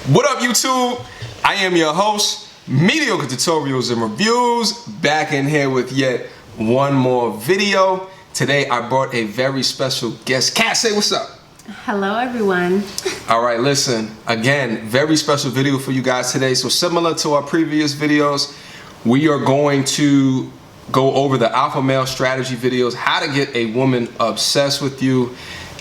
What up, YouTube? I am your host, Mediocre Tutorials and Reviews, back in here with yet one more video. Today I brought a very special guest. Cass, say what's up. Hello, everyone. All right, listen, again, very special video for you guys today. So similar to our previous videos, we are going to go over the alpha male strategy videos, how to get a woman obsessed with you.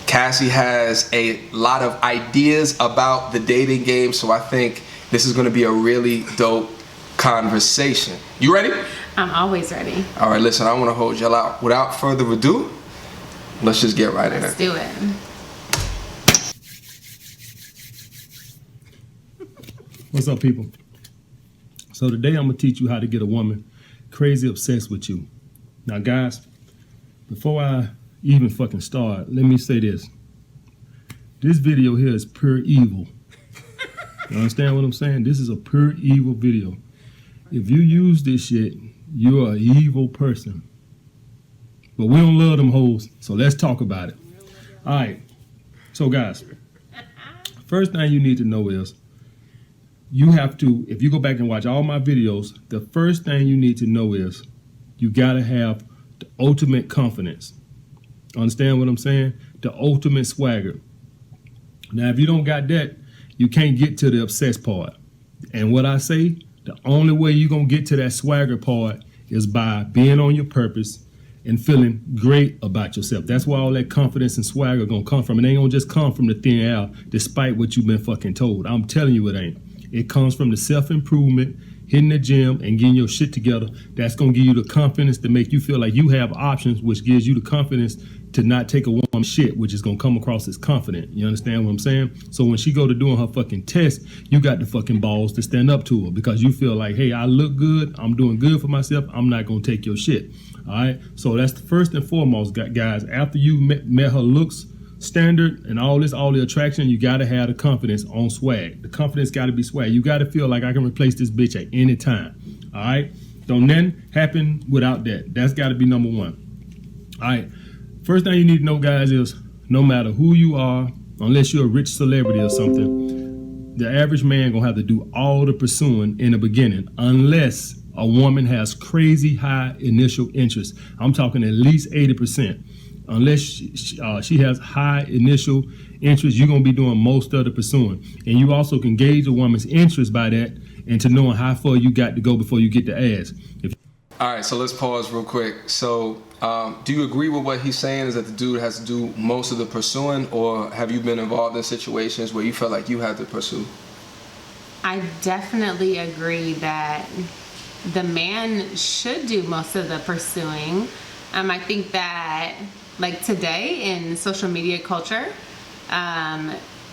Cassie has a lot of ideas about the dating game, so I think this is going to be a really dope conversation. You ready? I'm always ready. All right, listen, I want to hold y'all out. Without further ado, let's just get right in it. Let's do it. What's up, people? So today I'm going to teach you how to get a woman crazy obsessed with you. Now, guys, before I even fucking start, let me say this. This video here is pure evil. You understand what I'm saying? This is a pure evil video. If you use this shit, you're an evil person. But we don't love them hoes, so let's talk about it. All right. So, guys, first thing you need to know is you have to, if you go back and watch all my videos, the first thing you need to know is you got to have the ultimate confidence. Understand what I'm saying? The ultimate swagger. Now, if you don't got that, you can't get to the obsessed part. And what I say, the only way you're going to get to that swagger part is by being on your purpose and feeling great about yourself. That's where all that confidence and swagger are going to come from. It ain't going to just come from the thin air despite what you've been fucking told. I'm telling you it ain't. It comes from the self-improvement, hitting the gym and getting your shit together. That's going to give you the confidence to make you feel like you have options, which gives you the confidence to not take a woman's shit, which is going to come across as confident. You understand what I'm saying? So when she go to doing her fucking test, you got the fucking balls to stand up to her because you feel like, hey, I look good. I'm doing good for myself. I'm not going to take your shit. All right? So that's the first and foremost, guys. After you met her looks standard and all the attraction, you got to have the confidence on swag. The confidence got to be swag. You got to feel like I can replace this bitch at any time. All right? Don't nothing happen without that. That's got to be number one. All right? First thing you need to know, guys, is no matter who you are, unless you're a rich celebrity or something, the average man gonna have to do all the pursuing in the beginning, unless a woman has crazy high initial interest. I'm talking at least 80%. Unless she has high initial interest, you're gonna be doing most of the pursuing. And you also can gauge a woman's interest by that and to knowing how far you got to go before you get the ass. All right, so let's pause real quick. So do you agree with what he's saying, is that the dude has to do most of the pursuing, or have you been involved in situations where you felt like you had to pursue? I definitely agree that the man should do most of the pursuing. I think that, like, today in social media culture,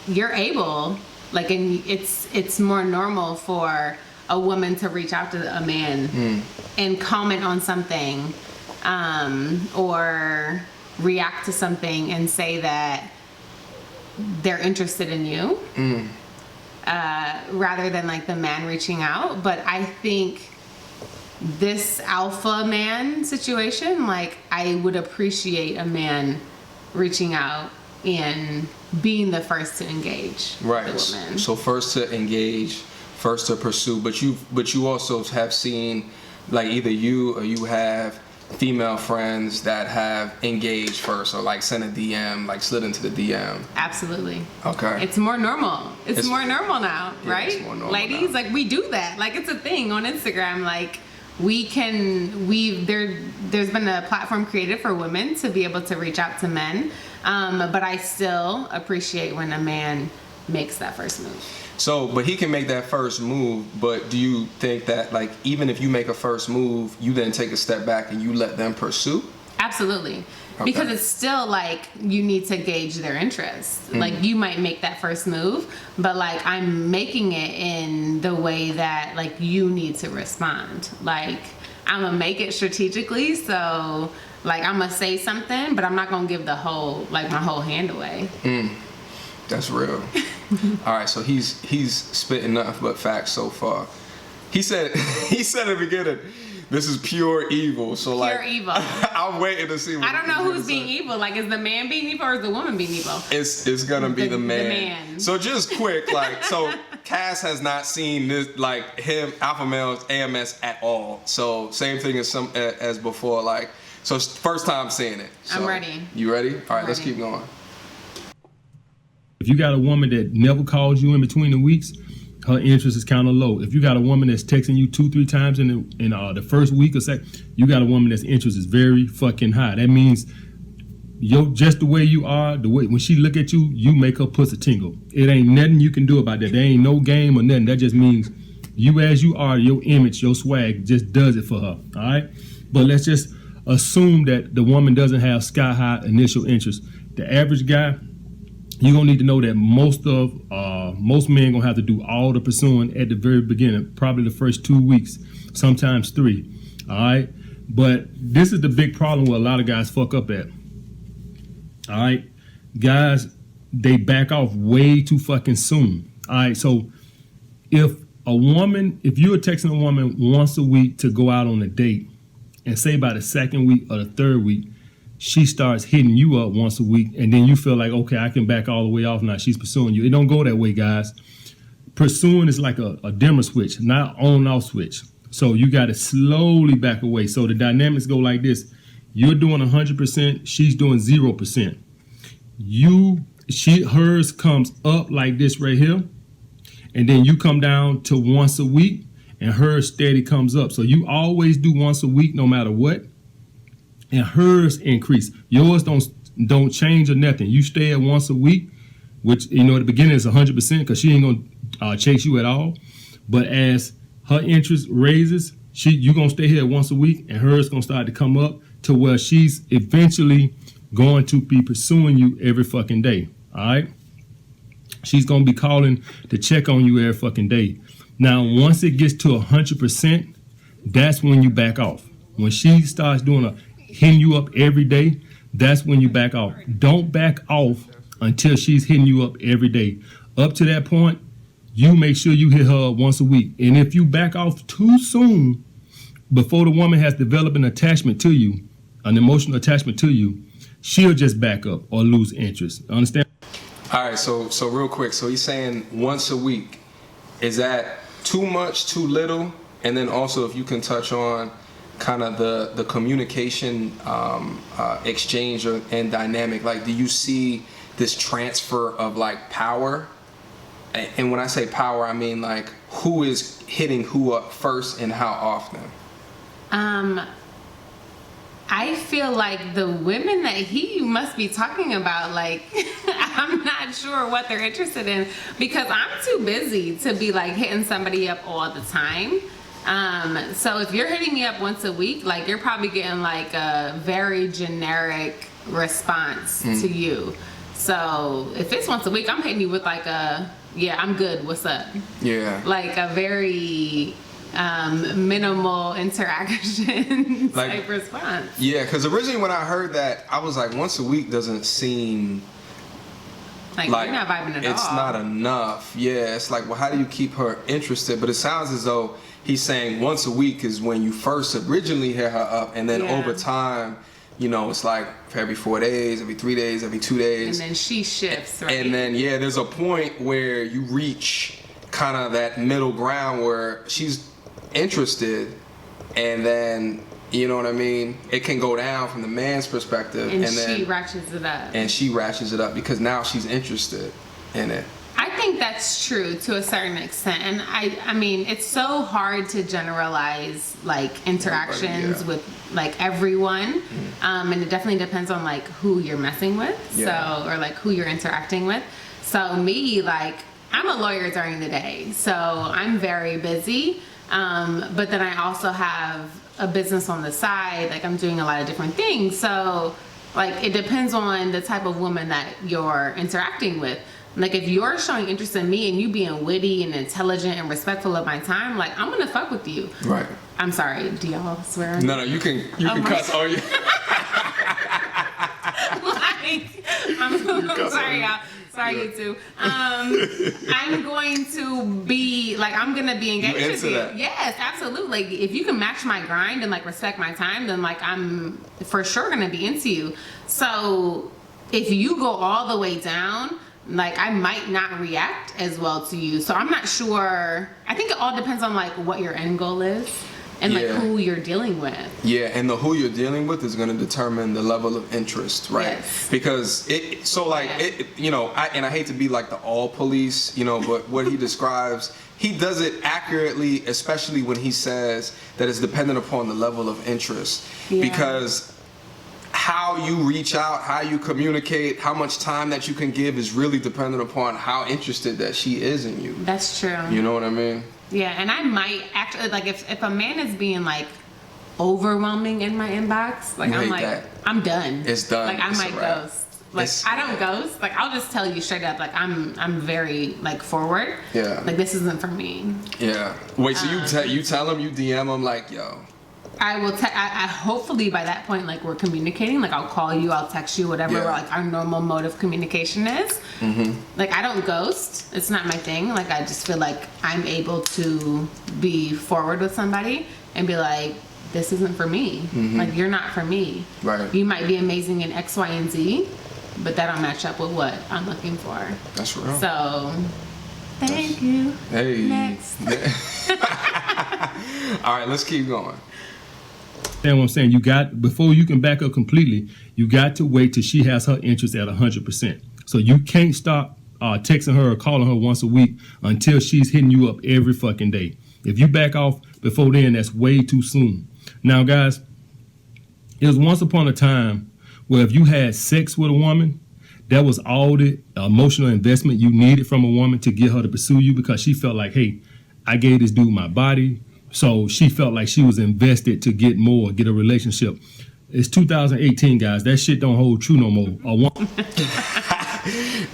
you're able, like, and it's more normal for a woman to reach out to a man and comment on something or react to something and say that they're interested in you rather than like the man reaching out. But I think this alpha man situation, like, I would appreciate a man reaching out and being the first to engage the woman. So first to engage, first to pursue, but you also have seen, like, either you or you have female friends that have engaged first, or like sent a DM, like slid into the DM. Absolutely. Okay. It's more normal. It's more normal now, yeah, right? It's more normal Ladies, now. like, we do that. Like, it's a thing on Instagram. Like, there's been a platform created for women to be able to reach out to men. But I still appreciate when a man makes that first move. So, but he can make that first move, but do you think that, like, even if you make a first move, you then take a step back and you let them pursue? Absolutely. Okay. Because it's still, like, you need to gauge their interest. Like, you might make that first move, but, like, I'm making it in the way that, like, you need to respond. Like, I'm gonna make it strategically, so, like, I'm gonna say something, but I'm not gonna give the whole, like, my whole hand away. That's real. All right, so he's spitting nothing but facts so far. He said in the beginning This is pure evil. So like, Pure evil. I'm waiting to see. What I don't know who's being evil. Like, is the man being evil or is the woman being evil? It's gonna be the man. The man. So just quick, like, so Cass has not seen this, like, him alpha males AMS at all. So same thing as before. Like, so first time seeing it. So, I'm ready. You ready? All right, let's Ready. keep going. If you got a woman that never calls you in between the weeks, her interest is kind of low. If you got a woman that's texting you 2-3 times in the first week or second, you got a woman that's interest is very fucking high. That means just the way you are, the way when she look at you, you make her pussy tingle. It ain't nothing you can do about that. There ain't no game or nothing. That just means you as you are, your image, your swag just does it for her. All right. But let's just assume that the woman doesn't have sky high initial interest. The average guy, you're gonna need to know that most men gonna have to do all the pursuing at the very beginning, probably the first 2 weeks, sometimes 3. All right, but this is the big problem where a lot of guys fuck up at. All right, guys, they back off way too fucking soon. All right, so if you're texting a woman once a week to go out on a date, and say by the second week or the third week, she starts hitting you up once a week, and then you feel like, okay, I can back all the way off now. She's pursuing you. It don't go that way, guys. Pursuing is like a dimmer switch, not on-off switch. So you got to slowly back away. So the dynamics go like this. You're doing 100%, she's doing 0%. Hers comes up like this right here, and then you come down to once a week, and hers steady comes up. So you always do once a week no matter what. And hers increase. Yours don't change or nothing. You stay at once a week, which, at the beginning is 100% because she ain't gonna chase you at all. But as her interest raises, you're gonna stay here once a week, and hers gonna start to come up to where she's eventually going to be pursuing you every fucking day. All right? She's gonna be calling to check on you every fucking day. Now, once it gets to 100%, that's when you back off. When she starts hitting you up every day, that's when you back off. Don't back off until she's hitting you up every day. Up to that point, you make sure you hit her once a week. And if you back off too soon, before the woman has developed an attachment to you, an emotional attachment to you, she'll just back up or lose interest. Understand? All right, so real quick. So he's saying once a week. Is that too much, too little? And then also if you can touch on kind of the communication exchange and dynamic. Like, do you see this transfer of like power? And when I say power, I mean like who is hitting who up first and how often? I feel like the women that he must be talking about, like, I'm not sure what they're interested in because I'm too busy to be like hitting somebody up all the time. So if you're hitting me up once a week, like, you're probably getting like a very generic response to you. So if it's once a week, I'm hitting you with like yeah, I'm good, what's up? Yeah. Like a very minimal interaction type response. Yeah, because originally when I heard that, I was like, once a week doesn't seem like you're not vibing at all. It's not enough. Yeah, it's like, well, how do you keep her interested? But it sounds as though he's saying once a week is when you first originally hit her up, and then over time, it's like every 4 days, every 3 days, every 2 days. And then she shifts, right? And then, yeah, there's a point where you reach kind of that middle ground where she's interested, and then, you know what I mean? It can go down from the man's perspective. And then she ratchets it up. And she ratchets it up because now she's interested in it. I think that's true to a certain extent. And I mean, it's so hard to generalize like interactions with like everyone. And it definitely depends on like who you're messing with. So, or like who you're interacting with. So me, like, I'm a lawyer during the day, so I'm very busy. But then I also have a business on the side. Like, I'm doing a lot of different things. So like, it depends on the type of woman that you're interacting with. Like, if you're showing interest in me and you being witty and intelligent and respectful of my time, like, I'm gonna fuck with you. Right. I'm sorry. Do y'all swear? No, you can cuss all you. Like, I'm sorry, y'all. Sorry, YouTube. I'm going to be like, I'm gonna be engaged with you. That? Yes, absolutely. Like, if you can match my grind and like respect my time, then like I'm for sure gonna be into you. So if you go all the way down, like I might not react as well to you. So I'm not sure. I think it all depends on like what your end goal is. And like who you're dealing with. Yeah, and the who you're dealing with is going to determine the level of interest, right? Yes. Because I hate to be like the all police, but what he describes, he does it accurately, especially when he says that it's dependent upon the level of interest. Yeah. Because how you reach out, how you communicate, how much time that you can give is really dependent upon how interested that she is in you. That's true. You know what I mean? Yeah, and I might actually, like, if a man is being, like, overwhelming in my inbox, like, I'm like, that. I'm done. It's done. Like, I might ghost. Like, I don't ghost. Like, I'll just tell you straight up, like, I'm very, like, forward. Yeah. Like, this isn't for me. Yeah. Wait, so you tell him, you DM him, like, yo. I will. I hopefully by that point, like we're communicating. Like I'll call you, I'll text you, whatever. Like our normal mode of communication is. Mm-hmm. Like I don't ghost. It's not my thing. Like I just feel like I'm able to be forward with somebody and be like, this isn't for me. Mm-hmm. Like you're not for me. Right. You might be amazing in X, Y, and Z, but that don't match up with what I'm looking for. That's real. So. Thank you. Hey. Next. All right, let's keep going. That's what I'm saying. Before you can back up completely, you got to wait till she has her interest at 100%. So you can't stop texting her or calling her once a week until she's hitting you up every fucking day. If you back off before then, that's way too soon. Now, guys, it was once upon a time where if you had sex with a woman, that was all the emotional investment you needed from a woman to get her to pursue you because she felt like, hey, I gave this dude my body. So she felt like she was invested to get more, get a relationship. It's 2018, guys. That shit don't hold true no more.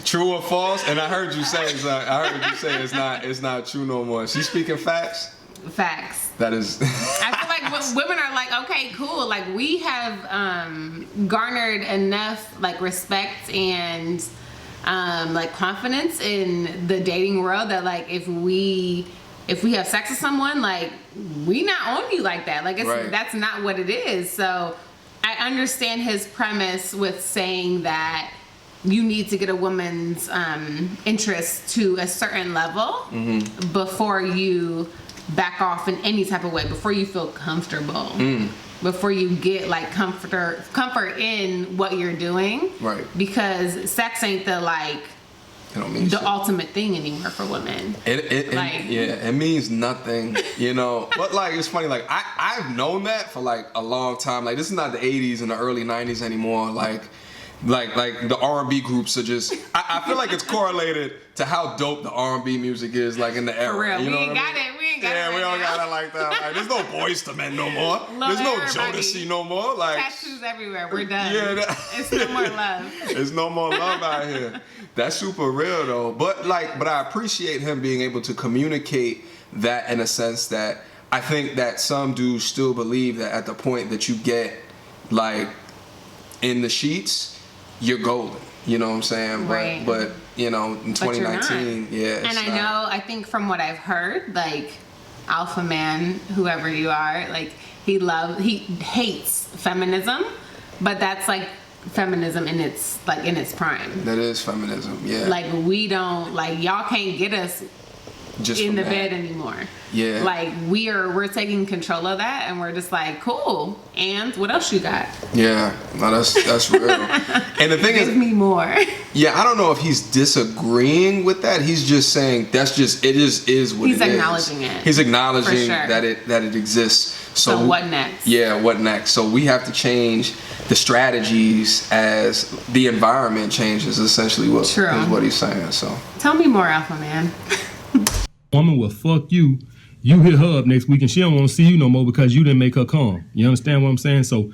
True or false? And I heard you say it's not true no more. She speaking facts? Facts. That is. I feel like women are like, okay, cool. Like we have garnered enough like respect and like confidence in the dating world that like if we have sex with someone, like we not own you like that. Like that's not what it is. So I understand his premise with saying that you need to get a woman's interest to a certain level before you back off in any type of way, before you feel comfortable, before you get like comfort in what you're doing. Right. Because sex ain't the like the ultimate thing anymore for women. It means nothing, But like it's funny, like I've known that for like a long time. Like this is not the 80s and the early 90s anymore. Like the R&B groups are just. I feel like it's correlated to how dope the R&B music is, like in the era. For real, you know we ain't got it. Yeah, we don't got it like that. Like, there's no Boys to Men no more. There's no Jodeci no more. Like tattoos everywhere. We're done. Yeah, it's no more love. There's no more love out here. That's super real though. But I appreciate him being able to communicate that in a sense that I think that some dudes still believe that at the point that you get like in the sheets, you're golden. You know what I'm saying? Right. But in 2019, yeah. And I think from what I've heard, like alpha man, whoever you are, like he hates feminism, but that's like feminism in its prime. That is feminism, yeah. Like we don't, like y'all can't get us just in the bed anymore. Yeah. Like we're taking control of that and we're just like, cool. And what else you got? Yeah. No, that's real. And the thing is, give me more. Yeah, I don't know if he's disagreeing with that. He's just saying it just is what it is. He's acknowledging it. He's acknowledging that it exists. So what next? Yeah, what next? So we have to change the strategies as the environment changes, essentially what he's saying. So tell me more, alpha man. Woman will fuck you. You hit her up next week and she don't want to see you no more because you didn't make her come. You understand what I'm saying? So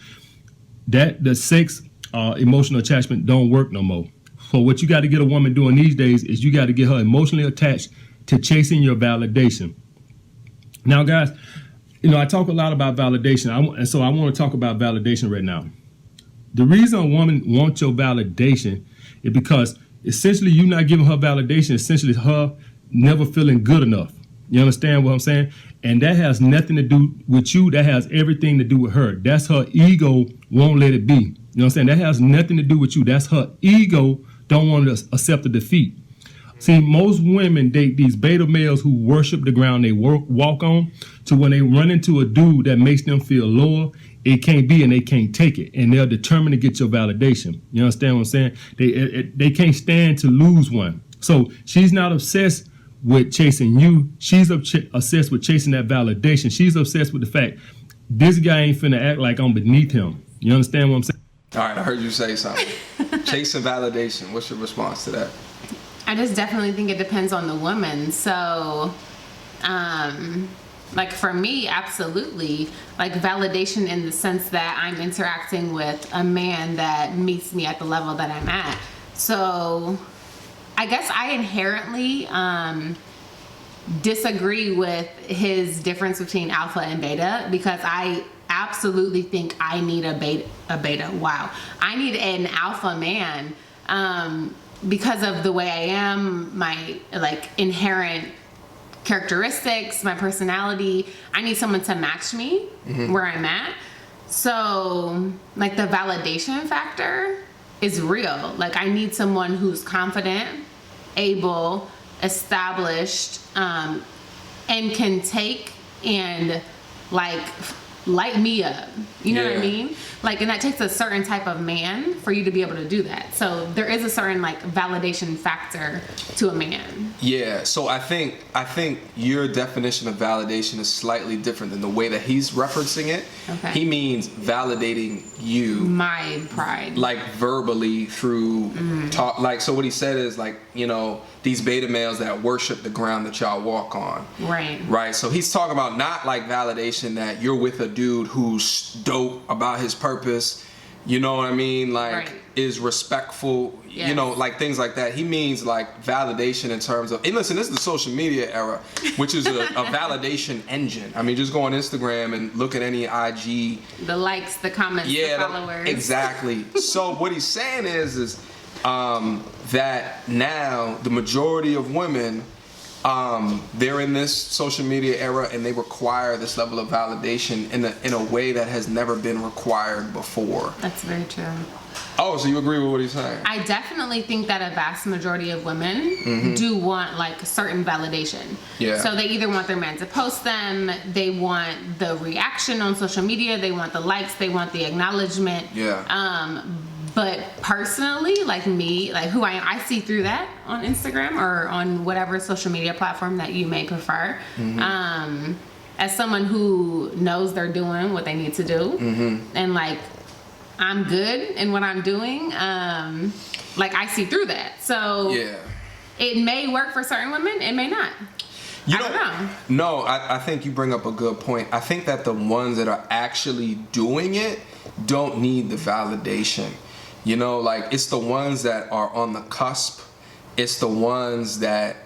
that the sex emotional attachment don't work no more. So what you got to get a woman doing these days is you got to get her emotionally attached to chasing your validation. Now, guys, I talk a lot about validation, and so I want to talk about validation right now. The reason a woman wants your validation is because essentially you not giving her validation, essentially her never feeling good enough. You understand what I'm saying? And that has nothing to do with you. That has everything to do with her. That's her ego won't let it be. You know what I'm saying? That has nothing to do with you. That's her ego don't want to accept the defeat. See, most women date these beta males who worship the ground they walk on, to when they run into a dude that makes them feel lower, it can't be and they can't take it. And they're determined to get your validation. You understand what I'm saying? They can't stand to lose one. So she's not obsessed with chasing you. She's obsessed with chasing that validation. She's obsessed with the fact this guy ain't finna act like I'm beneath him. You understand what I'm saying? All right, I heard you say something. Chasing validation. What's your response to that? I just definitely think it depends on the woman. So, like for me, absolutely, like validation in the sense that I'm interacting with a man that meets me at the level that I'm at. So I guess I inherently disagree with his difference between alpha and beta, because I absolutely think I need a beta. Wow. I need an alpha man because of the way I am, my like inherent characteristics, my personality. I need someone to match me where I'm at. So like the validation factor is real. Like I need someone who's confident, able, established, and can take and like light me up. You know what I mean? Like, and that takes a certain type of man for you to be able to do that. So there is a certain like validation factor to a man. Yeah. So I think your definition of validation is slightly different than the way that he's referencing it. Okay. He means validating you, My pride, like verbally through talk. Like, so what he said is like, you know, these beta males that worship the ground that y'all walk on. Right. So he's talking about not like validation that you're with a dude who's dope about his purpose, you know what I mean? Like is respectful, you know, like things like that. He means like validation in terms of, and listen, this is the social media era, which is a validation engine. I mean, just go on Instagram and look at any IG. The likes, the comments, the followers. Exactly. So what he's saying is that now the majority of women, they're in this social media era and they require this level of validation in a way that has never been required before. That's very true. Oh, so you agree with what he's saying? I definitely think that a vast majority of women do want like certain validation. Yeah. So they either want their man to post them, they want the reaction on social media, they want the likes, they want the acknowledgement. Yeah. But personally, like me, like who I am, I see through that on Instagram or on whatever social media platform that you may prefer. As someone who knows they're doing what they need to do, and like I'm good in what I'm doing, like I see through that. So it may work for certain women, it may not. I don't know. No, I think you bring up a good point. I think that the ones that are actually doing it don't need the validation. You know, like it's the ones that are on the cusp. It's the ones that,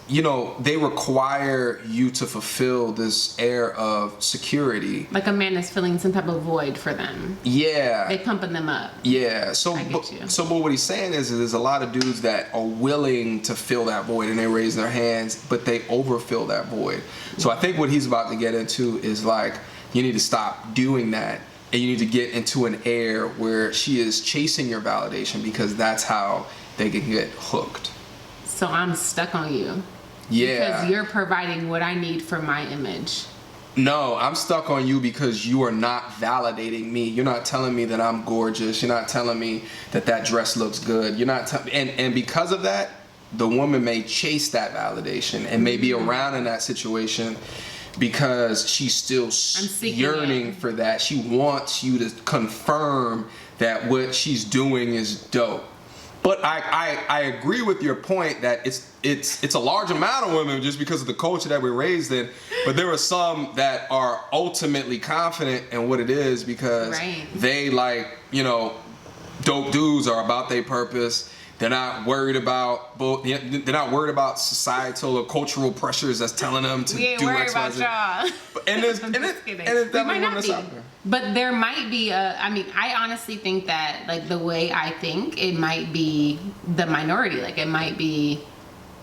you know, they require you to fulfill this air of security. Like a man is filling some type of void for them. Yeah. They pumping them up. Yeah. So what he's saying is there's a lot of dudes that are willing to fill that void and they raise their hands, but they overfill that void. So I think what he's about to get into is like, you need to stop doing that. And you need to get into an air where she is chasing your validation, because that's how they can get hooked. So I'm stuck on you. Yeah. Because you're providing what I need for my image. No, I'm stuck on you because you are not validating me. You're not telling me that I'm gorgeous. You're not telling me that that dress looks good. You're not and because of that, the woman may chase that validation and may be around in that situation because she's still yearning for that. She wants you to confirm that what she's doing is dope. But I agree with your point that it's a large amount of women just because of the culture that we're raised in. But there are some that are ultimately confident in what it is because they, like, you know, dope dudes are about their purpose. They're not worried about they're not worried about societal or cultural pressures that's telling them to do X, Y, Z. Y'all. And there's I'm and just it, kidding. and it's We might definitely not women be. out there. But there might be I mean, I honestly think that, like, the way I think, it might be the minority. Like, it might be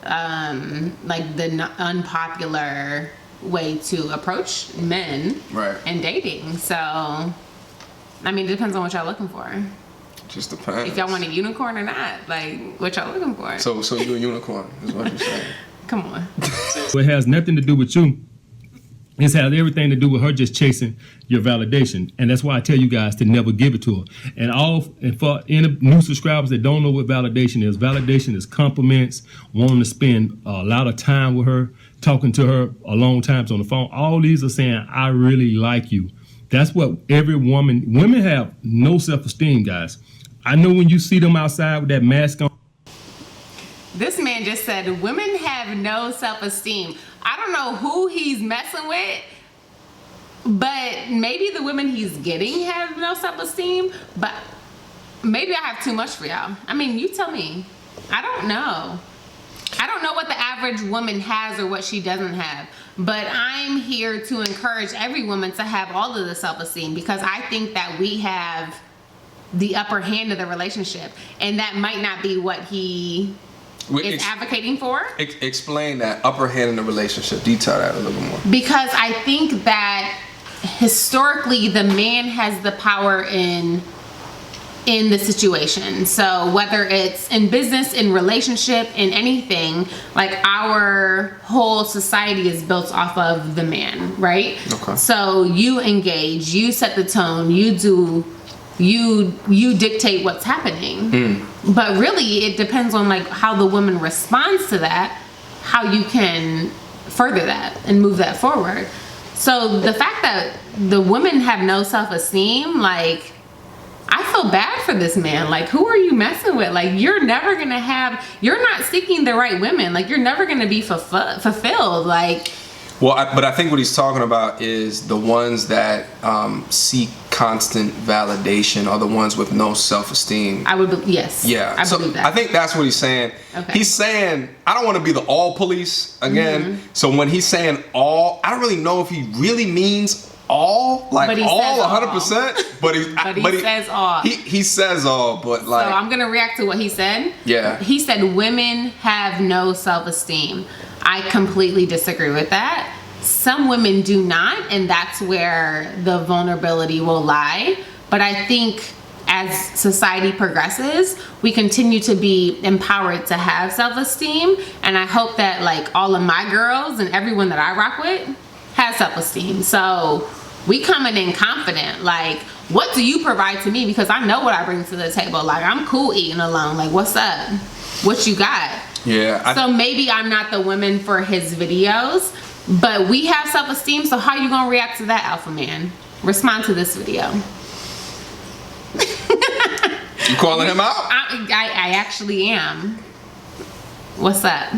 like the unpopular way to approach men and dating. So, I mean, it depends on what y'all looking for. Just depends. If y'all want a unicorn or not, like, what y'all looking for? So you a unicorn is what you're saying. Come on. It has nothing to do with you. It has everything to do with her just chasing your validation. And that's why I tell you guys to never give it to her. And for any new subscribers that don't know what validation is compliments, wanting to spend a lot of time with her, talking to her a long time on the phone. All these are saying, I really like you. That's what women have no self-esteem, guys. I know when you see them outside with that mask on. This man just said women have no self-esteem. I don't know who he's messing with, but maybe the women he's getting have no self-esteem, but maybe I have too much for y'all. I mean, you tell me. I don't know. I don't know what the average woman has or what she doesn't have, but I'm here to encourage every woman to have all of the self-esteem, because I think that we have the upper hand of the relationship, and that might not be what he is advocating for. Explain that upper hand in the relationship. Detail that a little bit more. Because I think that historically the man has the power in the situation. So whether it's in business, in relationship, in anything, like, our whole society is built off of the man, right? Okay. So you engage, you set the tone, you dictate what's happening. But really it depends on, like, how the woman responds to that, how you can further that and move that forward. So the fact that the women have no self-esteem, like, I feel bad for this man. Like, who are you messing with? Like, you're not seeking the right women. Like, you're never gonna be fulfilled. Like, but I think what he's talking about is the ones that seek constant validation are the ones with no self-esteem. Yes. Yeah. I believe that. I think that's what he's saying. Okay. He's saying, I don't want to be the all police again. So when he's saying all, I don't really know if he really means all, like, but he all, says 100%. But he says all. He says all, but, like. So I'm gonna react to what he said. Yeah. He said women have no self-esteem. I completely disagree with that. Some women do not, and that's where the vulnerability will lie. But I think as society progresses, we continue to be empowered to have self-esteem, and I hope that, like, all of my girls and everyone that I rock with has self-esteem. So we coming in confident. Like, what do you provide to me? Because I know what I bring to the table. Like, I'm cool eating alone. Like, what's up? What you got? Yeah. So maybe I'm not the woman for his videos, but we have self-esteem. So how you gonna react to that, alpha man? Respond to this video. You calling him out? I actually am. What's up?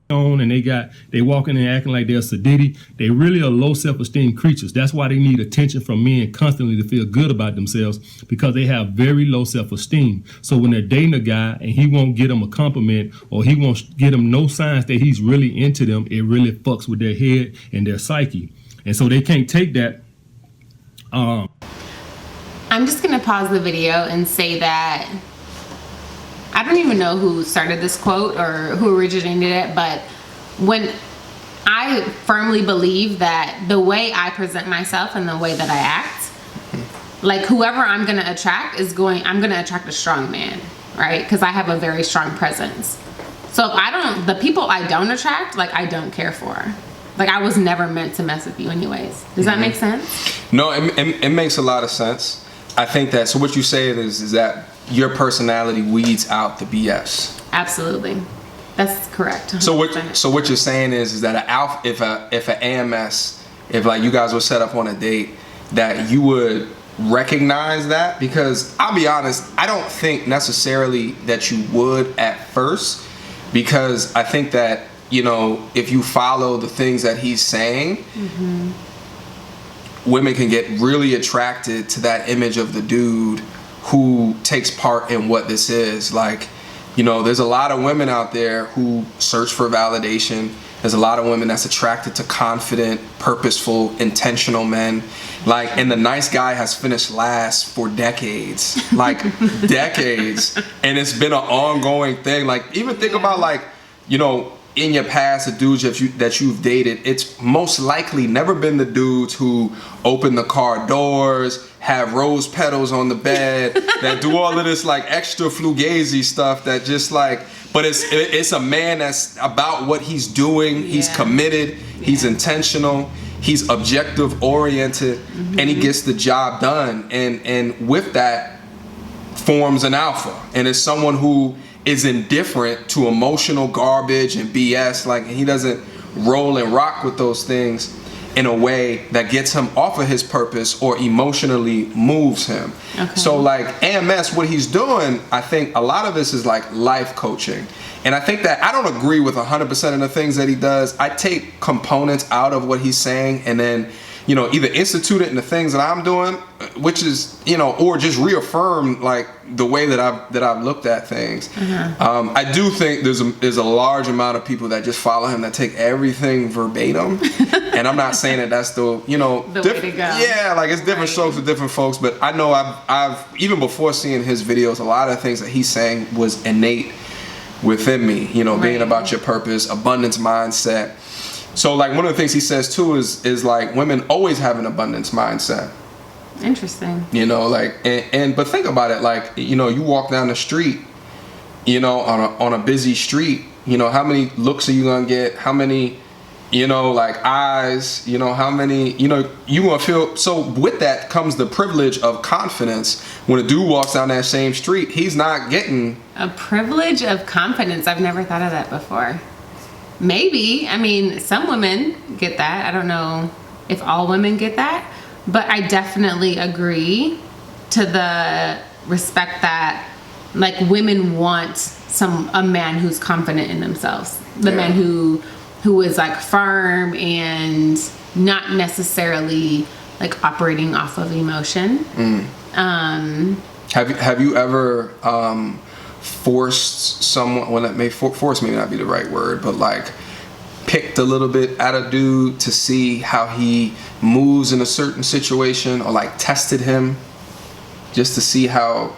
And they walking and acting like they're sadiddy. They really are low self-esteem creatures. That's why they need attention from men constantly to feel good about themselves, because they have very low self-esteem. So when they're dating a guy and he won't get them a compliment, or he won't get them no signs that he's really into them, it really fucks with their head and their psyche. And so they can't take that. I'm just gonna pause the video and say that I don't even know who started this quote or who originated it, but when I firmly believe that the way I present myself and the way that I act, like, whoever I'm gonna attract I'm gonna attract a strong man, right? Because I have a very strong presence. So if the people I don't attract, like, I don't care for. Like, I was never meant to mess with you anyways. Does that make sense? No, it makes a lot of sense. I think that, so what you say is that your personality weeds out the BS. Absolutely. That's correct. 100%. So what you're saying is that if an AMS, if, like, you guys were set up on a date, that you would recognize that? Because I'll be honest, I don't think necessarily that you would at first, because I think that, you know, if you follow the things that he's saying, women can get really attracted to that image of the dude who takes part in what this is. Like, you know, there's a lot of women out there who search for validation. There's a lot of women that's attracted to confident, purposeful, intentional men. Like, and the nice guy has finished last for decades, like decades. And it's been an ongoing thing. Like, even think about, like, you know, in your past, the dudes that you've dated, it's most likely never been the dudes who open the car doors, have rose petals on the bed, that do all of this like extra fugazi stuff that just like, but it's a man that's about what he's doing. He's committed, he's intentional, he's objective oriented, and he gets the job done. And with that forms an alpha, and it's someone who is indifferent to emotional garbage and BS. Like, he doesn't roll and rock with those things in a way that gets him off of his purpose or emotionally moves him. Okay. So like AMS, what he's doing, I think a lot of this is like life coaching. And I think that I don't agree with 100% of the things that he does. I take components out of what he's saying and then, you know, either institute it in the things that I'm doing, which is, you know, or just reaffirm like the way that I've looked at things. I do think there's a large amount of people that just follow him that take everything verbatim, and I'm not saying that that's the, you know, the way to go. Yeah, like it's different strokes with different folks. But I know I've even before seeing his videos, a lot of things that he's saying was innate within me. You know, being about your purpose, abundance mindset. So like one of the things he says too is like women always have an abundance mindset. Interesting. You know, like but think about it, like, you know, you walk down the street, you know, on a busy street, you know, how many looks are you gonna get? How many, you know, like eyes, you know, how many, you know, you gonna feel. So with that comes the privilege of confidence. When a dude walks down that same street, he's not getting a privilege of confidence. I've never thought of that before. Maybe. I mean, some women get that. I don't know if all women get that, but I definitely agree to the respect that like women want a man who's confident in themselves. The man who is like firm and not necessarily like operating off of emotion. Have you ever forced someone, well, that may force may not be the right word, but like picked a little bit at a dude to see how he moves in a certain situation, or like tested him just to see how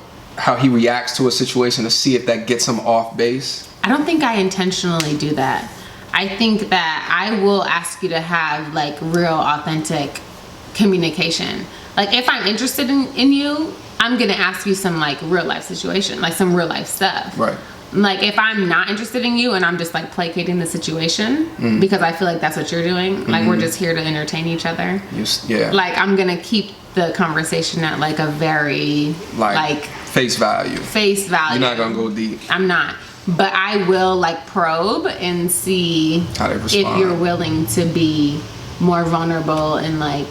he reacts to a situation, to see if that gets him off base? I don't think I intentionally do that. I think that I will ask you to have like real authentic communication. Like if I'm interested in you, I'm gonna ask you some like real life situation, like some real life stuff. Right. Like if I'm not interested in you and I'm just like placating the situation because I feel like that's what you're doing, like we're just here to entertain each other. Like I'm gonna keep the conversation at like a very like face value. You're not gonna go deep. I'm not. But I will like probe and see how they respond. If you're willing to be more vulnerable and like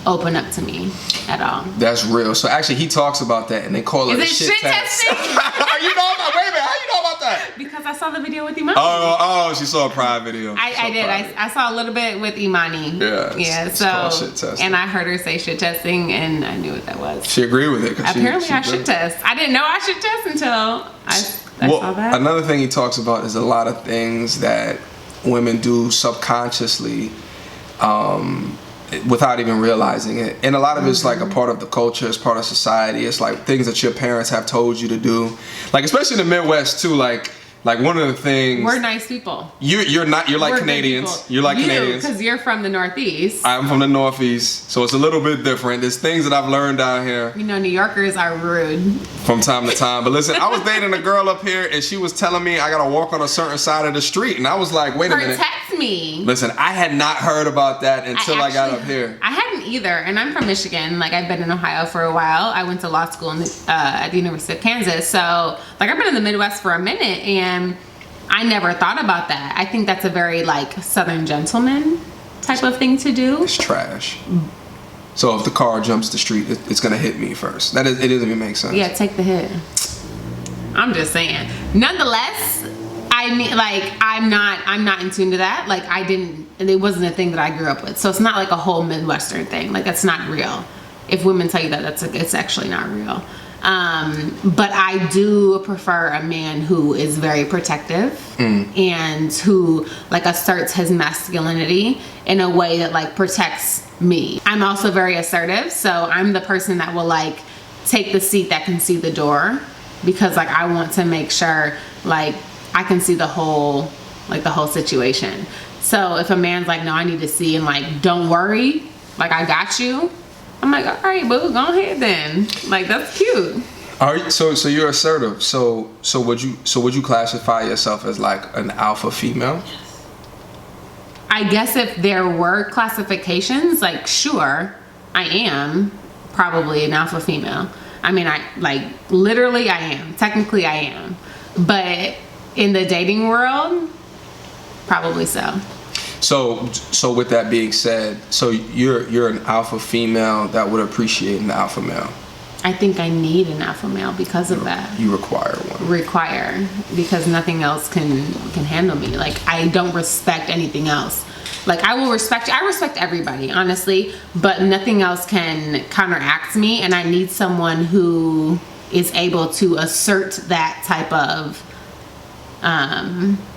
open up to me at all. That's real. So actually he talks about that and they call it a shit test. Testing? You know about, wait a minute, how you know about that? Because I saw the video with Imani. Oh, she saw a private video. I did. I saw a little bit with Imani. Yeah. So called shit testing. And I heard her say shit testing and I knew what that was. She agreed with it. Apparently I should test. I didn't know I should test until I saw that. Another thing he talks about is a lot of things that women do subconsciously without even realizing it. And a lot of it's like a part of the culture, it's part of society. It's like things that your parents have told you to do. Like especially in the Midwest too, like one of the things, we're nice people. You're not. You're like Canadians. You're like Canadians because you're from the Northeast. I'm from the Northeast, so it's a little bit different. There's things that I've learned down here. You know, New Yorkers are rude from time to time. But listen, I was dating a girl up here, and she was telling me I gotta walk on a certain side of the street, and I was like, wait a minute. Protect me. Listen, I had not heard about that until I got up here. I hadn't either, and I'm from Michigan. Like I've been in Ohio for a while. I went to law school at the University of Kansas, so like I've been in the Midwest for a minute, and I never thought about that. I think that's a very like Southern gentleman type of thing to do. It's trash. So if the car jumps the street, it's gonna hit me first. It doesn't even make sense. Yeah, take the hit. I'm just saying. Nonetheless, I mean, like I'm not in tune to that. Like it wasn't a thing that I grew up with. So it's not like a whole Midwestern thing. Like that's not real. If women tell you that, it's actually not real. But I do prefer a man who is very protective and who like asserts his masculinity in a way that like protects me. I'm also very assertive, so I'm the person that will like take the seat that can see the door, because like I want to make sure like I can see the whole situation. So if a man's like, no, I need to see, and like, don't worry, like I got you, I'm like, all right, boo, go ahead then. Like, that's cute. All right, so you're assertive. So would you classify yourself as like an alpha female? I guess if there were classifications, like, sure, I am probably an alpha female. I mean, I like literally I am. Technically I am. But in the dating world, probably so. So with that being said, so you're an alpha female that would appreciate an alpha male. I think I need an alpha male because of that. You require one. Because nothing else can handle me. Like, I don't respect anything else. Like, I respect everybody, honestly, but nothing else can counteract me, and I need someone who is able to assert that type of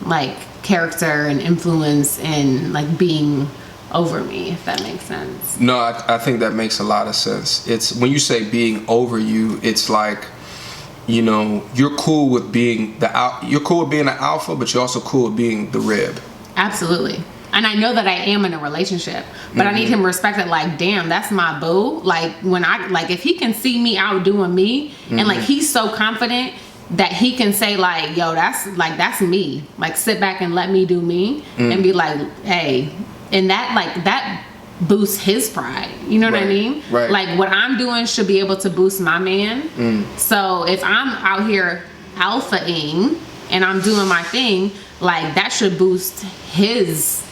like character and influence and like being over me, if that makes sense. No, I think that makes a lot of sense. It's when you say being over you, it's like, you know, you're cool with being an alpha, but you're also cool with being the rib. Absolutely. And I know that I am in a relationship, but I need him to respect it. Like, damn, that's my boo. Like, if he can see me outdoing me, and like he's so confident that he can say like, yo, that's me. Like, sit back and let me do me, and be like, hey, and that boosts his pride. You know what I mean? Right. Like, what I'm doing should be able to boost my man. So if I'm out here alpha-ing and I'm doing my thing, like that should boost his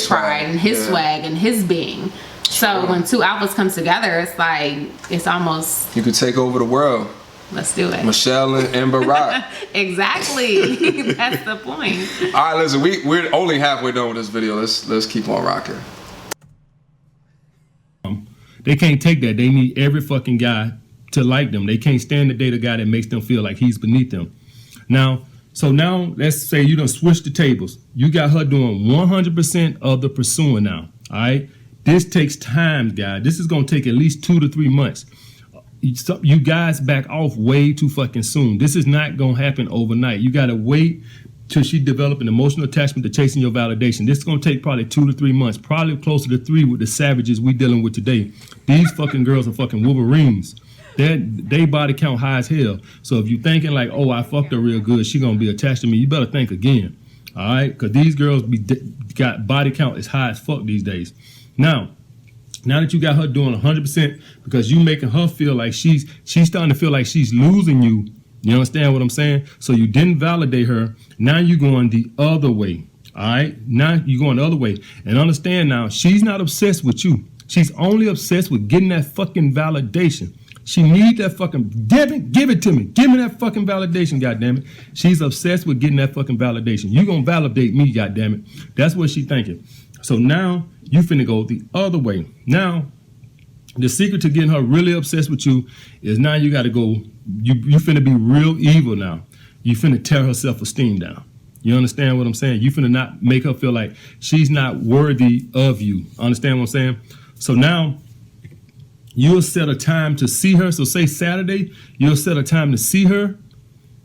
pride and his swag and his being. So when two alphas come together, it's like, it's almost, you could take over the world. Let's do it. Michelle and Barack. Exactly. That's the point. All right, listen, we're only halfway done with this video. Let's keep on rocking. They can't take that. They need every fucking guy to like them. They can't stand to date a guy that makes them feel like he's beneath them. Now, let's say you done switched the tables. You got her doing 100% of the pursuing now. All right? This takes time, guys. This is going to take at least 2 to 3 months. You guys back off way too fucking soon. This is not going to happen overnight. You got to wait till she develop an emotional attachment to chasing your validation. This is going to take probably 2 to 3 months, probably closer to 3 with the savages we dealing with today. These fucking girls are fucking Wolverines. They body count high as hell. So if you thinking like, oh, I fucked her real good, she going to be attached to me, you better think again. All right? Because these girls got body count as high as fuck these days. Now that you got her doing 100% because you making her feel like she's starting to feel like she's losing you. You understand what I'm saying? So you didn't validate her. Now you going the other way. All right? Now you going the other way. And understand now, she's not obsessed with you. She's only obsessed with getting that fucking validation. She needs that fucking, give it to me. Give me that fucking validation, goddammit. She's obsessed with getting that fucking validation. You gonna validate me, goddammit. That's what she thinking. So now you finna go the other way. Now, the secret to getting her really obsessed with you is now you gotta go, you finna be real evil now. You finna tear her self-esteem down. You understand what I'm saying? You finna not make her feel like she's not worthy of you. Understand what I'm saying? So now, you'll set a time to see her. So say Saturday, you'll set a time to see her.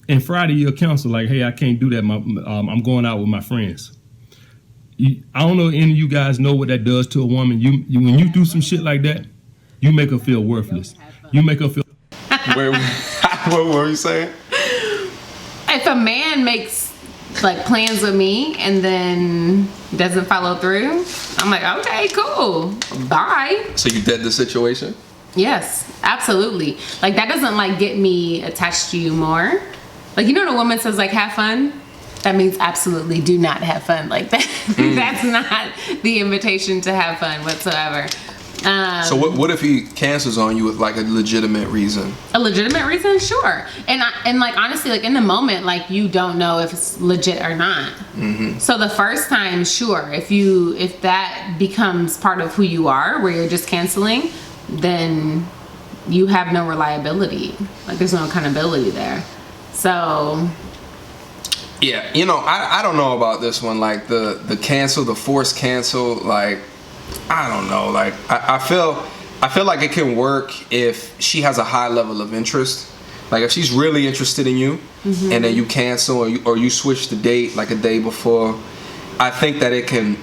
And Friday, you'll counsel like, hey, I can't do that. I'm going out with my friends. I don't know if any of you guys know what that does to a woman. When you do some shit like that, you make her feel worthless. You make her feel... Wait, what were you saying? If a man makes like plans with me and then doesn't follow through, I'm like, okay, cool, bye. So you dead the situation? Yes, absolutely. Like, that doesn't like get me attached to you more. Like, you know when a woman says like have fun, that means absolutely do not have fun. Like that that's not the invitation to have fun whatsoever. So what if he cancels on you with like a legitimate reason? A legitimate reason? Sure. And like honestly, like in the moment, like you don't know if it's legit or not. So the first time, sure. If that becomes part of who you are, where you're just canceling, then you have no reliability. Like there's no accountability there. So yeah, you know, I don't know about this one. Like the cancel, the forced cancel. Like I don't know. Like I feel like it can work if she has a high level of interest. Like if she's really interested in you, and then you cancel or you switch the date like a day before, I think that it can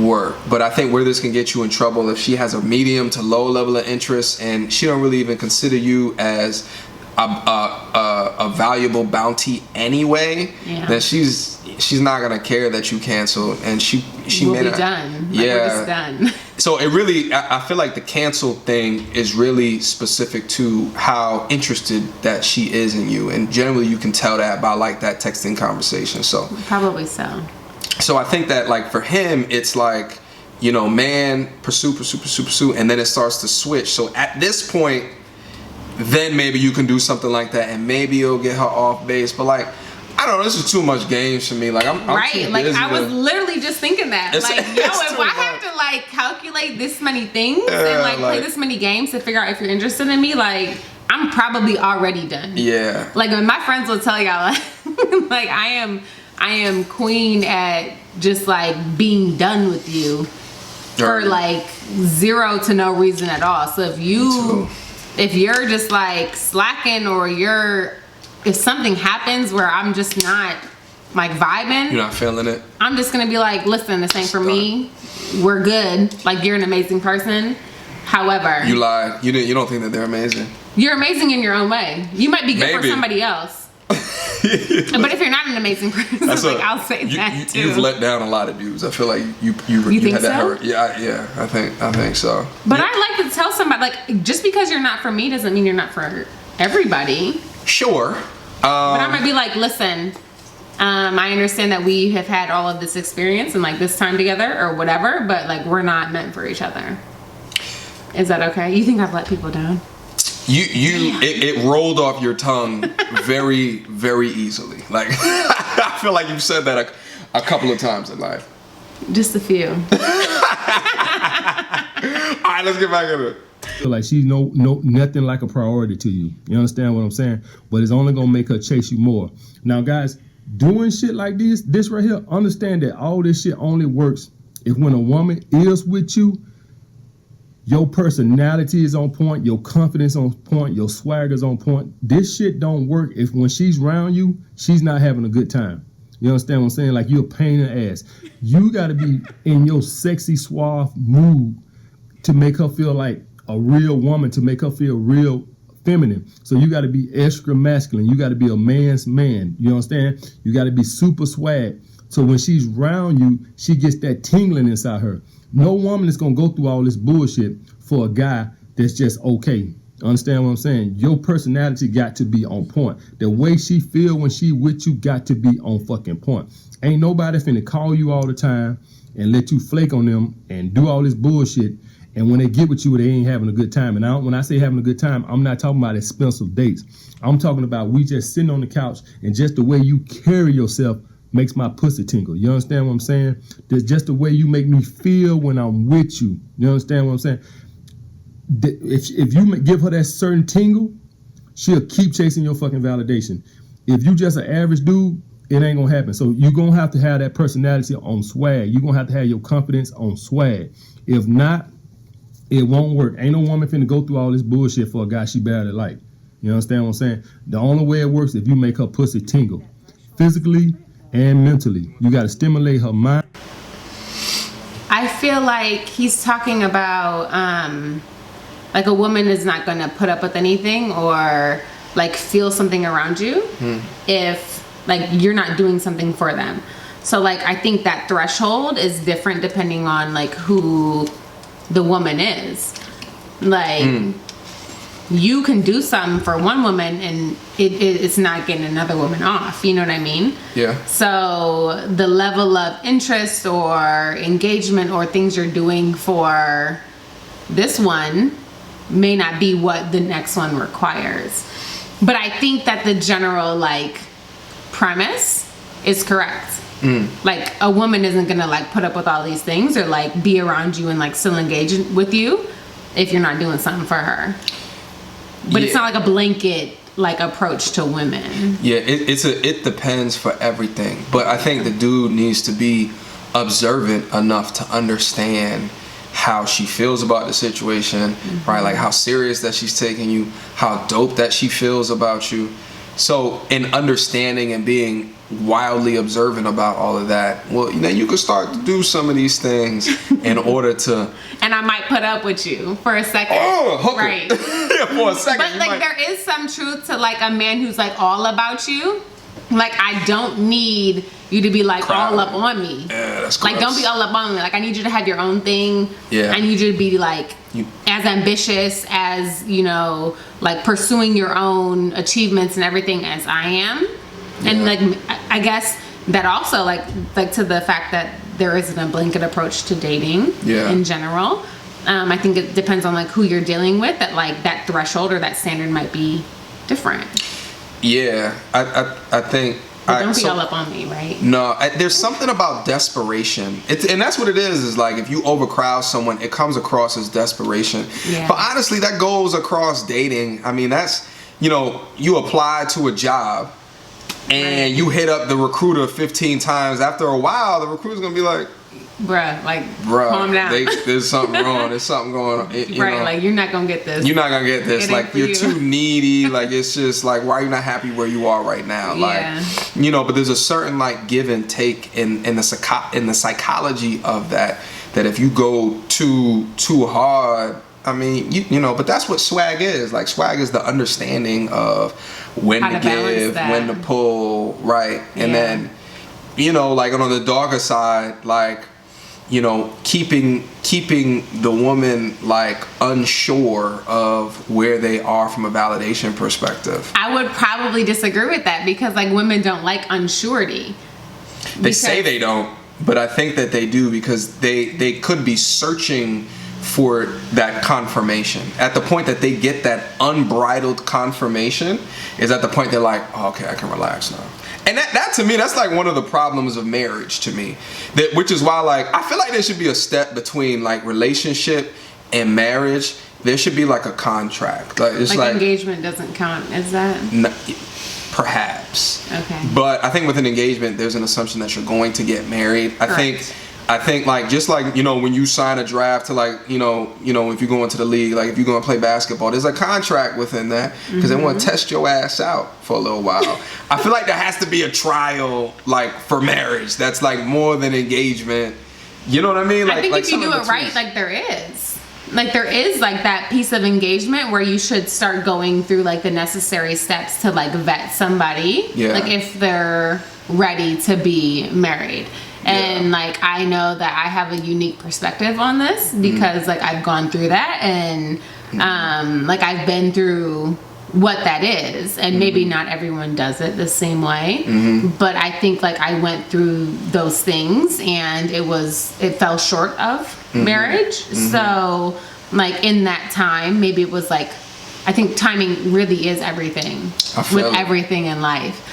work. But I think where this can get you in trouble, if she has a medium to low level of interest and she don't really even consider you as a valuable bounty anyway, then she's not gonna care that you cancel, and she we'll may be not. done. Yeah, like we're just done. So it really, I feel like the cancel thing is really specific to how interested that she is in you, and generally you can tell that by like that texting conversation. So Probably so. So I think that like for him, it's like, you know, man, pursue, and then it starts to switch. So at this point, then maybe you can do something like that, and maybe it'll get her off base. But like, I don't know, this is too much games for me. Like I'm right. too Like busy I was to- literally just thinking that. It's- Like, yo, it's if too I much. have to like calculate this many things and like- play this many games to figure out if you're interested in me, like I'm probably already done. Yeah. Like when my friends will tell y'all, like I am queen at just like being done with you for like zero to no reason at all. So if you're just like slacking, or if something happens where I'm just not like vibing, You're not feeling it. I'm just gonna be like, listen, this ain't for me. We're good. Like you're an amazing person. However, You lied. You don't think that they're amazing. you're amazing in your own way. You might be good for Maybe. somebody else. But if you're not an amazing person, like I'll say that too. You've let down a lot of dudes. I feel like you think had that so? hurt. Yeah. I think so. But I like to tell somebody, like, just because you're not for me doesn't mean you're not for everybody. Sure. But I might be like, listen, I understand that we have had all of this experience and like this time together or whatever, but like we're not meant for each other. Is that okay? You think I've let people down? It rolled off your tongue very, very easily. Like I feel like you've said that a couple of times in life. Just a few. All right, let's get back into it. Feel like she's nothing like a priority to you. You understand what I'm saying? But it's only gonna make her chase you more. Now, guys, doing shit like this right here, understand that all this shit only works if when a woman is with you, your personality is on point, your confidence on point, your swagger's on point. This shit don't work if when she's around you, she's not having a good time. You understand what I'm saying? Like you're a pain in the ass. You gotta be in your sexy, suave mood to make her feel like a real woman, to make her feel real feminine. So you gotta be extra masculine. You gotta be a man's man. You understand? You gotta be super swag. So when she's around you, she gets that tingling inside her. No woman is gonna go through all this bullshit for a guy that's just okay. Understand what I'm saying? Your personality got to be on point. The way she feel when she with you got to be on fucking point. Ain't nobody finna call you all the time and let you flake on them and do all this bullshit. And when they get with you, they ain't having a good time. And when I say having a good time, I'm not talking about expensive dates. I'm talking about we just sitting on the couch and just the way you carry yourself makes my pussy tingle. You understand what I'm saying? That's just the way you make me feel when I'm with you. You understand what I'm saying? If you give her that certain tingle, she'll keep chasing your fucking validation. If you just an average dude, it ain't gonna happen. So you're gonna have to have that personality on swag. You're gonna have to have your confidence on swag. If not, it won't work. Ain't no woman finna go through all this bullshit for a guy she barely like. You understand what I'm saying? The only way it works is if you make her pussy tingle, physically and mentally. You gotta stimulate her mind. I feel like he's talking about like a woman is not gonna put up with anything or like feel something around you if like you're not doing something for them. So like I think that threshold is different depending on like who the woman is. Like you can do something for one woman and it's not getting another woman off. You know what I mean? Yeah. So the level of interest or engagement or things you're doing for this one may not be what the next one requires. But I think that the general like premise is correct. Like a woman isn't gonna like put up with all these things or like be around you and like still engage with you if you're not doing something for her. But it's not like a blanket like approach to women. Yeah, it depends for everything. But I think the dude needs to be observant enough to understand how she feels about the situation, right? Like how serious that she's taking you, how dope that she feels about you. So in understanding and being wildly observant about all of that, well, you can start to do some of these things in order to. And I might put up with you for a second. Oh, hooker. Right. Yeah, for a second. But like there is some truth to like a man who's like all about you. Like I don't need you to be like all up on me. Yeah, that's like gross. don't be all up on me. Like I need you to have your own thing. Yeah. I need you to be like as ambitious as, like pursuing your own achievements and everything as I am. Yeah. And like I guess that also like to the fact that there isn't a blanket approach to dating in general. I think it depends on like who you're dealing with, that like that threshold or that standard might be different. Yeah, I think. But don't be all up on me, right? No, there's something about desperation. And that's what it is like if you overcrowd someone, it comes across as desperation. Yeah. But honestly, that goes across dating. I mean, that's, you apply to a job and you hit up the recruiter 15 times. After a while, the recruiter's going to be like, Bruh, calm down. There's something wrong. There's something going on. Right, like you're not going to get this. You're not going to get this. It Like you're too needy. Like it's just like, why are you not happy where you are right now? Yeah. Like, but there's a certain like give and take in the psychology of that if you go too hard, I mean, but that's what swag is. Like swag is the understanding of when to give, when to pull, right? And then, like on the darker side, like, keeping the woman like unsure of where they are from a validation perspective. I would probably disagree with that because like women don't like unsurety. They say they don't, but I think that they do because they could be searching for that confirmation. At the point that they get that unbridled confirmation is at the point they're like, oh, okay, I can relax now. And that to me, that's like one of the problems of marriage to me. Which is why like I feel like there should be a step between like relationship and marriage. There should be like a contract. Like it's like engagement doesn't count, is that? Perhaps. Okay. But I think with an engagement, there's an assumption that you're going to get married. I think like just like when you sign a draft to like if you go into the league, like if you're going to play basketball, there's a contract within that because they want to test your ass out for a little while. I feel like there has to be a trial like for marriage that's like more than engagement. You know what I mean? Like, I think if you do it right, like there is like that piece of engagement where you should start going through like the necessary steps to like vet somebody. Yeah. Like if they're ready to be married. And like I know that I have a unique perspective on this because like I've gone through that and like I've been through what that is, and maybe not everyone does it the same way, but I think like I went through those things and it fell short of marriage. So like in that time, maybe it was like, I think timing really is everything with everything in life.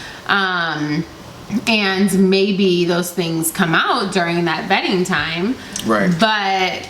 And maybe those things come out during that vetting time. Right. But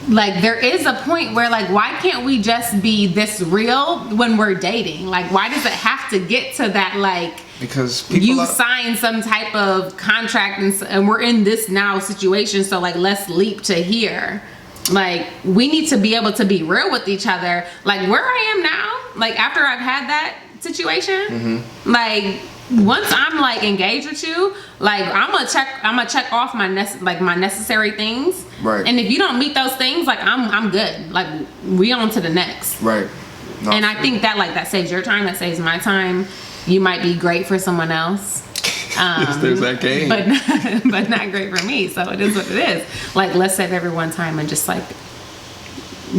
like there is a point where like why can't we just be this real when we're dating? Like why does it have to get to that like because you sign some type of contract and we're in this now situation, so like let's leap to here. Like we need to be able to be real with each other. Like where I am now, like after I've had that situation, like once I'm like engaged with you, like I'm gonna check off my necessary things. Right. And if you don't meet those things, like I'm good. Like we on to the next. Right. No, and I think that like that saves your time, that saves my time. You might be great for someone else. There's that game. But not great for me. So it is what it is. Like let's save everyone's time and just like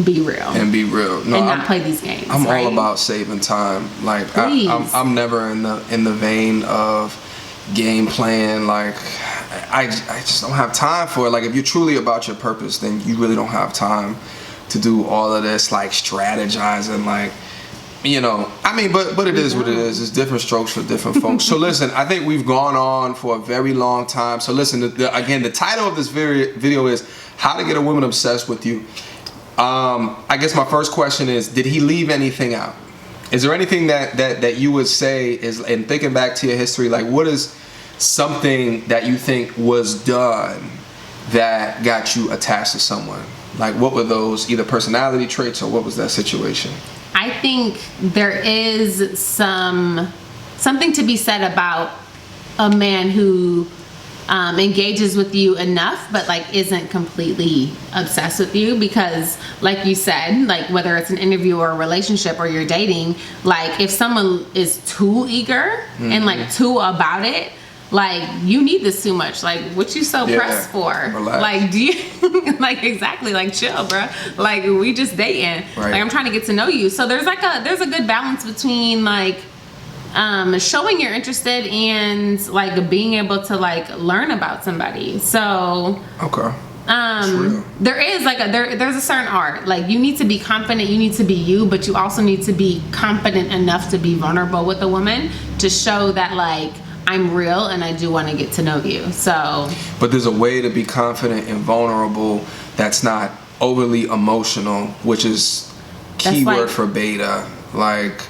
be real. And be real. No, and not play these games. I'm all about saving time. Like I'm never in the vein of game playing. Like I just don't have time for it. Like if you're truly about your purpose, then you really don't have time to do all of this like strategizing. Like I mean, but it is what it is. It's different strokes for different folks. So listen, I think we've gone on for a very long time. So listen, again, the title of this video is How to Get a Woman Obsessed with You. I guess my first question is, did he leave anything out? Is there anything that you would say is, and thinking back to your history, like what is something that you think was done that got you attached to someone? Like what were those either personality traits or what was that situation? I think there is something to be said about a man who engages with you enough but like isn't completely obsessed with you, because like you said, like whether it's an interview or a relationship or you're dating, like if someone is too eager and like too about it, like you need this too much, like what you so pressed for? Relax. Like do you like exactly, like chill, bro, like we just dating, right. Like I'm trying to get to know you. So there's a good balance between like showing you're interested and like being able to like learn about somebody. So okay, there is like there's a certain art, like you need to be confident, you need to be you, but you also need to be confident enough to be vulnerable with a woman to show that like I'm real and I do want to get to know you. So but there's a way to be confident and vulnerable that's not overly emotional, which is keyword like, for beta, like,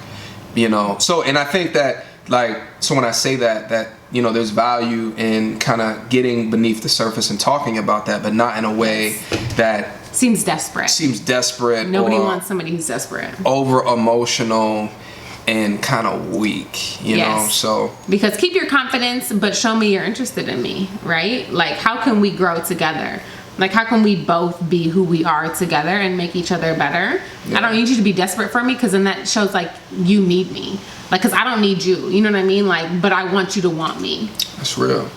you know. So, and I think that like, so when I say that you know there's value in kind of getting beneath the surface and talking about that, but not in a way that seems desperate. Nobody wants somebody who's desperate, over emotional and kind of weak, you know. So because keep your confidence but show me you're interested in me, right? Like how can we grow together? Like how can we both be who we are together and make each other better? I don't need you to be desperate for me, because then that shows like you need me, like because I don't need you, you know what I mean? Like, but I want you to want me. That's real.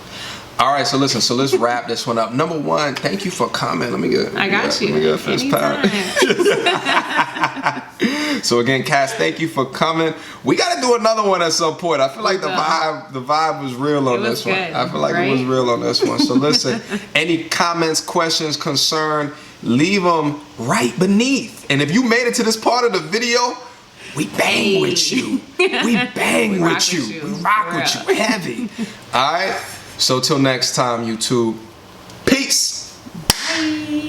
All right, so listen, so let's wrap this one up. Number one, thank you for coming. Let me get a fist pound. So again, Cass, thank you for coming. We got to do another one at some point. I feel like the vibe was real on this one. I feel like it was real on this one. So listen, any comments, questions, concern, leave them right beneath. And if you made it to this part of the video, we bang with you. We bang with you. We rock with you heavy. All right. So till next time, YouTube. Peace. Bye.